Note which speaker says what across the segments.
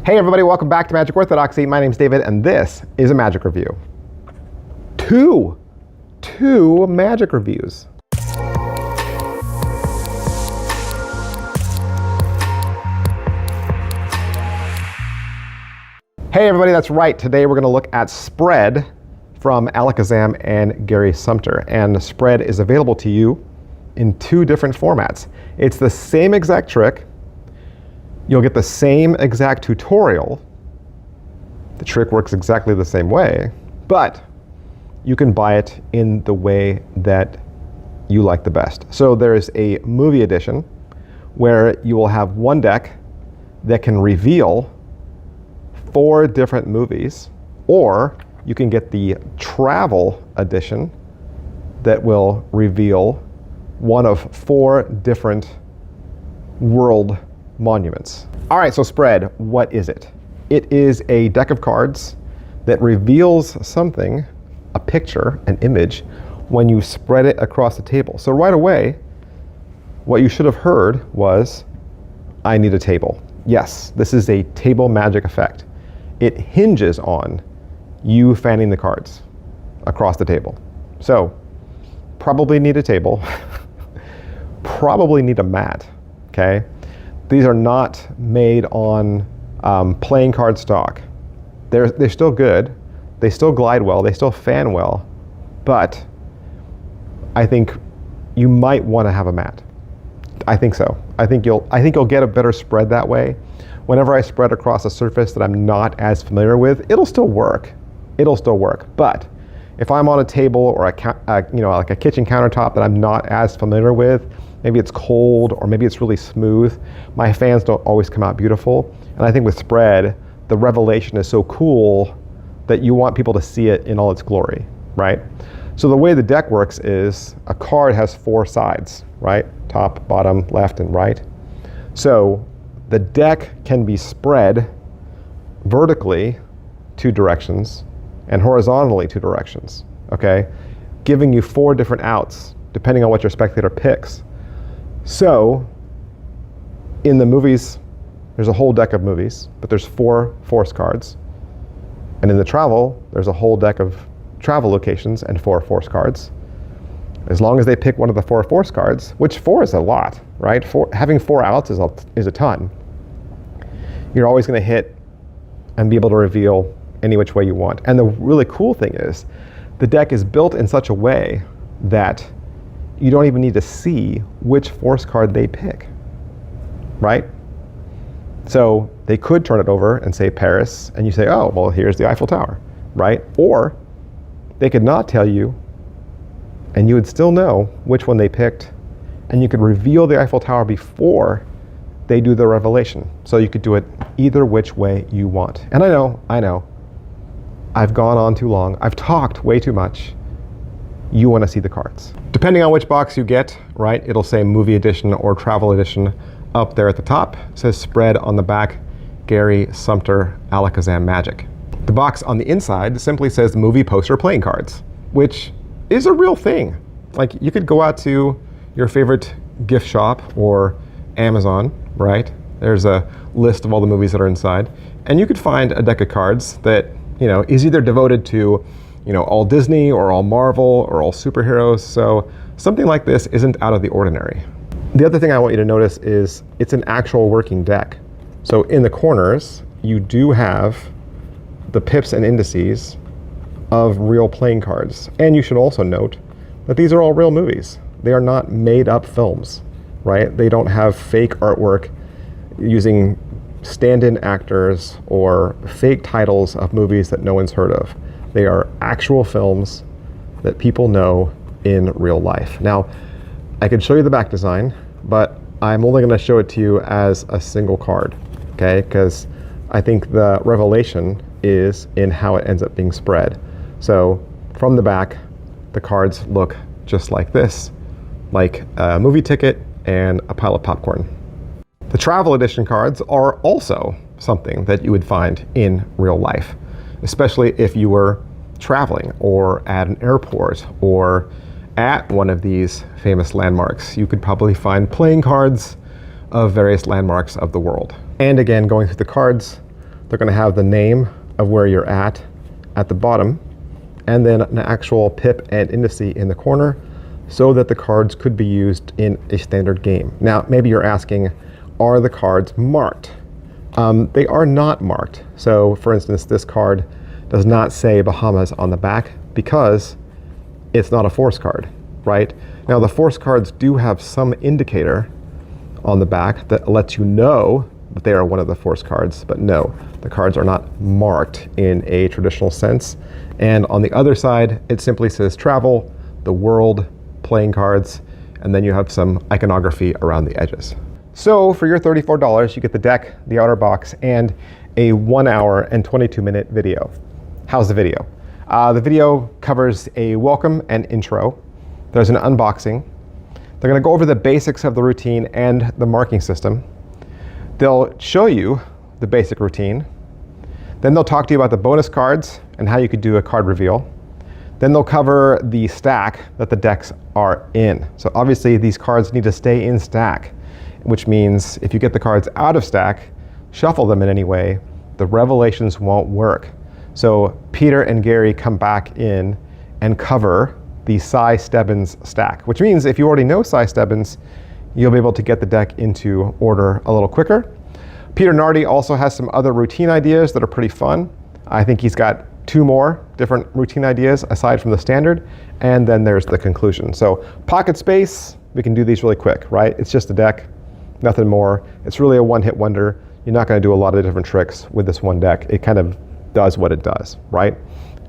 Speaker 1: Hey everybody, welcome back to Magic Orthodoxy. My name's David and this is a magic review. Two magic reviews. Hey everybody, that's right. Today we're going to look at Spread from Alakazam and Gary Sumter. And Spread is available to you in two different formats. It's the same exact trick. You'll get the same exact tutorial. The trick works exactly the same way, but you can buy it in the way that you like the best. So there's a movie edition where you will have one deck that can reveal 4 different movies, or you can get the travel edition that will reveal one of 4 different world monuments. All right, so Spread, what is it? It is a deck of cards that reveals something, a picture, an image, when you spread it across the table. So right away, what you should have heard was, I need a table. Yes, this is a table magic effect. It hinges on you fanning the cards across the table. So, probably need a table, probably need a mat, okay? These are not made on playing card stock. They're still good. They still glide well. They still fan well. But I think you might want to have a mat. I think so. I think you'll get a better spread that way. Whenever I spread across a surface that I'm not as familiar with, it'll still work. It'll still work. But if I'm on a table or like a kitchen countertop that I'm not as familiar with, maybe it's cold or maybe it's really smooth, my fans don't always come out beautiful. And I think with Spread, the revelation is so cool that you want people to see it in all its glory, right? So the way the deck works is a card has 4 sides, right? Top, bottom, left, and right. So the deck can be spread vertically 2 directions and horizontally 2 directions, okay? Giving you 4 different outs depending on what your spectator picks. So in the movies, there's a whole deck of movies, but there's 4 force cards. And in the travel, there's a whole deck of travel locations and 4 force cards. As long as they pick one of the 4 force cards, which 4 is a lot, right? Having 4 outs is a ton. You're always going to hit and be able to reveal any which way you want. And the really cool thing is, the deck is built in such a way that you don't even need to see which force card they pick, right? So they could turn it over and say Paris, and you say, oh, well, here's the Eiffel Tower, right? Or they could not tell you, and you would still know which one they picked, and you could reveal the Eiffel Tower before they do the revelation. So you could do it either which way you want. And I know, I've gone on too long. I've talked way too much. You want to see the cards. Depending on which box you get, right, it'll say movie edition or travel edition up there at the top. It says Spread on the back, Gary Sumter Alakazam Magic. The box on the inside simply says movie poster playing cards, which is a real thing. Like, you could go out to your favorite gift shop or Amazon, right? There's a list of all the movies that are inside, and you could find a deck of cards that, is either devoted to, all Disney or all Marvel or all superheroes. So something like this isn't out of the ordinary. The other thing I want you to notice is it's an actual working deck. So in the corners, you do have the pips and indices of real playing cards. And you should also note that these are all real movies. They are not made up films, right? They don't have fake artwork using stand-in actors or fake titles of movies that no one's heard of. They are actual films that people know in real life. Now, I could show you the back design, but I'm only going to show it to you as a single card, okay? Because I think the revelation is in how it ends up being spread. So from the back, the cards look just like this, like a movie ticket and a pile of popcorn. The travel edition cards are also something that you would find in real life, especially if you were traveling or at an airport or at one of these famous landmarks. You could probably find playing cards of various landmarks of the world. And again, going through the cards, they're going to have the name of where you're at the bottom, and then an actual pip and indice in the corner so that the cards could be used in a standard game. Now, maybe you're asking, are the cards marked? They are not marked. So, for instance, this card does not say Bahamas on the back because it's not a force card, right? Now, the force cards do have some indicator on the back that lets you know that they are one of the force cards, but no, the cards are not marked in a traditional sense. And on the other side, it simply says travel, the world, playing cards, and then you have some iconography around the edges. So for your $34, you get the deck, the outer box, and a 1 hour and 22-minute video. How's the video? The video covers a welcome and intro. There's an unboxing. They're going to go over the basics of the routine and the marking system. They'll show you the basic routine. Then they'll talk to you about the bonus cards and how you could do a card reveal. Then they'll cover the stack that the decks are in. So obviously these cards need to stay in stack, which means if you get the cards out of stack, shuffle them in any way, the revelations won't work. So Peter and Gary come back in and cover the Cy Stebbins stack, which means if you already know Cy Stebbins, you'll be able to get the deck into order a little quicker. Peter Nardi also has some other routine ideas that are pretty fun. I think he's got 2 more different routine ideas aside from the standard, and then there's the conclusion. So pocket space, we can do these really quick, right? It's just a deck, nothing more. It's really a one-hit wonder. You're not going to do a lot of different tricks with this one deck. It kind of does what it does, right?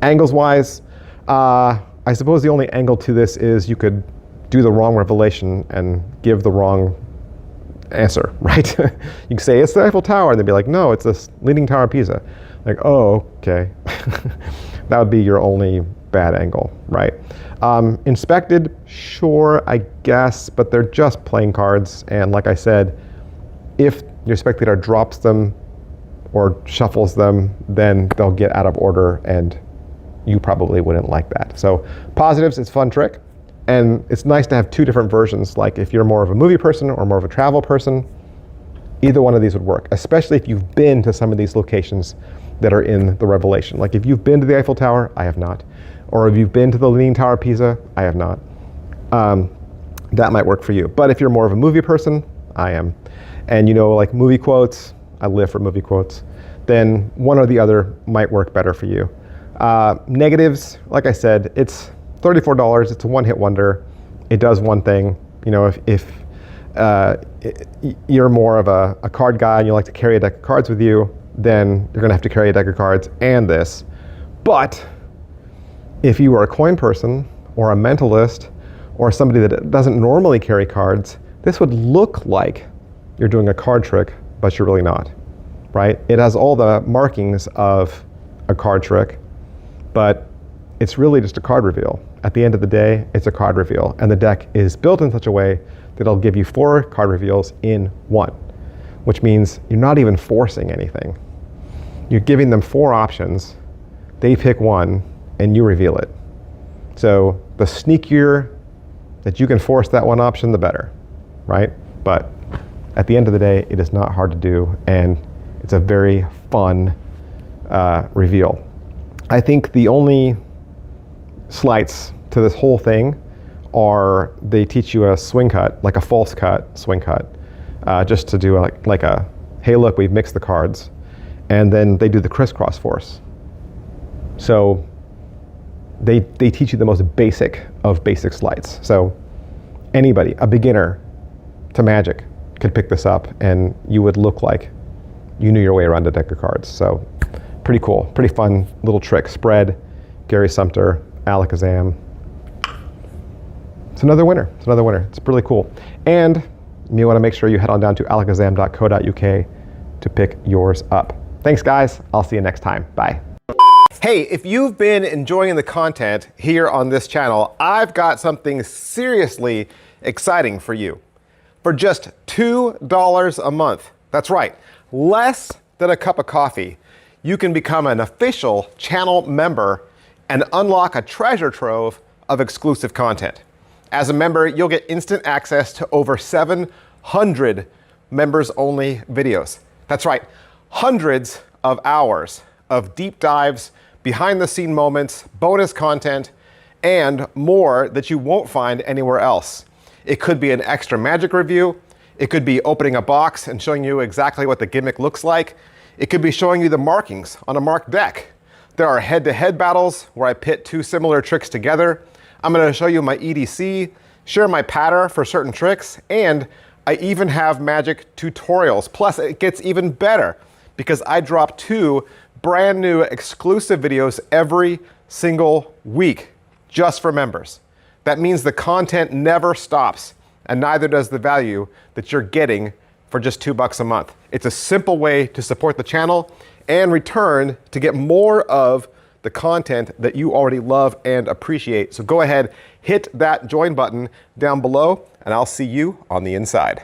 Speaker 1: Angles-wise, I suppose the only angle to this is you could do the wrong revelation and give the wrong answer, right? You can say it's the Eiffel Tower, and they'd be like, no, it's this Leaning Tower of Pisa. Like, oh, okay. That would be your only bad angle, right? Inspected, sure, I guess, but they're just playing cards. And like I said, if your spectator drops them or shuffles them, then they'll get out of order, and you probably wouldn't like that. So positives, it's a fun trick. And it's nice to have 2 different versions. Like if you're more of a movie person or more of a travel person, either one of these would work, especially if you've been to some of these locations that are in the revelation. Like if you've been to the Eiffel Tower, I have not. Or if you've been to the Leaning Tower of Pisa, I have not. That might work for you. But if you're more of a movie person, I am. And you know, like movie quotes, I live for movie quotes, then one or the other might work better for you. Negatives, like I said, it's $34. It's a one-hit wonder. It does one thing. You know, if you're more of a card guy and you like to carry a deck of cards with you, then you're going to have to carry a deck of cards and this. But if you are a coin person or a mentalist or somebody that doesn't normally carry cards, this would look like you're doing a card trick, but you're really not, right? It has all the markings of a card trick, but it's really just a card reveal. At the end of the day, it's a card reveal, and the deck is built in such a way that it'll give you 4 card reveals in one, which means you're not even forcing anything. You're giving them 4 options, they pick one, and you reveal it. So the sneakier that you can force that one option, the better, right? But at the end of the day, it is not hard to do, and it's a very fun reveal. I think the only slights to this whole thing are they teach you a swing cut, like a false cut swing cut, just to do like a, hey look, we've mixed the cards, and then they do the crisscross force. So they teach you the most basic of basic sleights. So anybody, a beginner to Magic, could pick this up and you would look like you knew your way around a deck of cards. So pretty cool, pretty fun little trick. Spread, Gary Sumter, Alakazam. It's another winner. It's another winner. It's really cool. And you want to make sure you head on down to alakazam.co.uk to pick yours up. Thanks, guys. I'll see you next time. Bye. Hey, if you've been enjoying the content here on this channel, I've got something seriously exciting for you. For just $2 a month, that's right, less than a cup of coffee, you can become an official channel member and unlock a treasure trove of exclusive content. As a member, you'll get instant access to over 700 members-only videos. That's right, hundreds of hours of deep dives, behind the scene moments, bonus content, and more that you won't find anywhere else. It could be an extra Magic review. It could be opening a box and showing you exactly what the gimmick looks like. It could be showing you the markings on a marked deck. There are head-to-head battles where I pit two similar tricks together. I'm going to show you my EDC, share my pattern for certain tricks, and I even have Magic tutorials. Plus, it gets even better because I drop 2 brand new exclusive videos every single week just for members. That means the content never stops, and neither does the value that you're getting for just $2 a month. It's a simple way to support the channel and return to get more of the content that you already love and appreciate. So go ahead, hit that join button down below, and I'll see you on the inside.